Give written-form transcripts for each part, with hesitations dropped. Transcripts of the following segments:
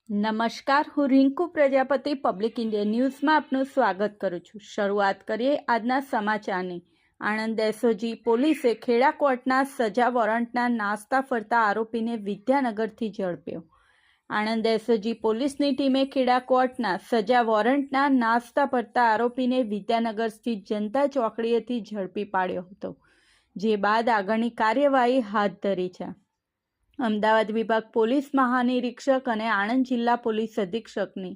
નમસ્કાર, હું Rinku Prajapati public India ન્યૂઝમાં આપનું સ્વાગત કરું છું। શરૂઆત કરીએ આજના સમાચારની। આણંદ એસઓજી પોલીસે ખેડા કોર્ટના સજા વોરંટના નાસ્તા ફરતા આરોપીને વિદ્યાનગરથી ઝડપ્યો। આણંદ એસઓજી પોલીસની ટીમે ખેડા કોર્ટના સજા વોરંટના નાસ્તા ફરતા આરોપીને વિદ્યાનગર સ્થિત જનતા ચોકડીએથી ઝડપી પાડ્યો હતો, જે બાદ આગળની કાર્યવાહી હાથ ધરી છે। અમદાવાદ વિભાગ પોલીસ મહાનિરીક્ષક અને આણંદ જિલ્લા પોલીસ અધિક્ષકની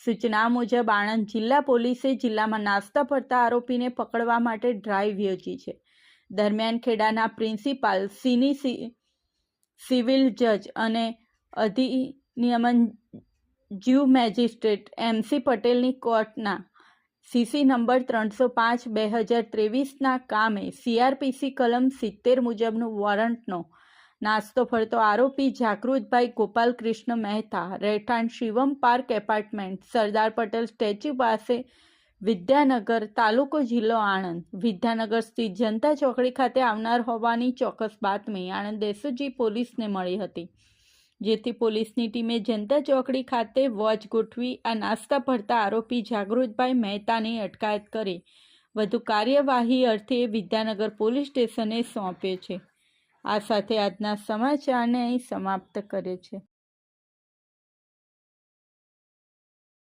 સૂચના મુજબ આણંદ જિલ્લા પોલીસે જિલ્લામાં નાસ્તા ફરતા આરોપીને પકડવા માટે ડ્રાઈવ યોજી છે। દરમિયાન ખેડાના પ્રિન્સિપાલ સિવિલ જજ અને અધિનિયમન જીવ મેજિસ્ટ્રેટ MC પટેલની કોર્ટના CC નંબર 305/2023ના કામે CRPC કલમ 70 મુજબનું વોરંટનો નાસ્તો ફરતો આરોપી જાગૃતભાઈ ગોપાલ કૃષ્ણ મહેતા, રહેઠાણ Shivam park apartment, Sardar Patel statue પાસે, વિદ્યાનગર, તાલુકો જિલ્લો આણંદ, વિદ્યાનગર સ્થિત જનતા ચોકડી ખાતે આવનાર હોવાની ચોક્કસ બાતમી આણંદ એસઓજી પોલીસને મળી હતી, જેથી પોલીસની ટીમે જનતા ચોકડી ખાતે વોચ ગોઠવી આ નાસ્તા ફરતા આરોપી જાગૃતભાઈ મહેતાની અટકાયત કરી વધુ કાર્યવાહી અર્થે વિદ્યાનગર પોલીસ સ્ટેશને સોંપ્યો છે। આ સાથે આજના સમાચારને અહીં સમાપ્ત કરે છે।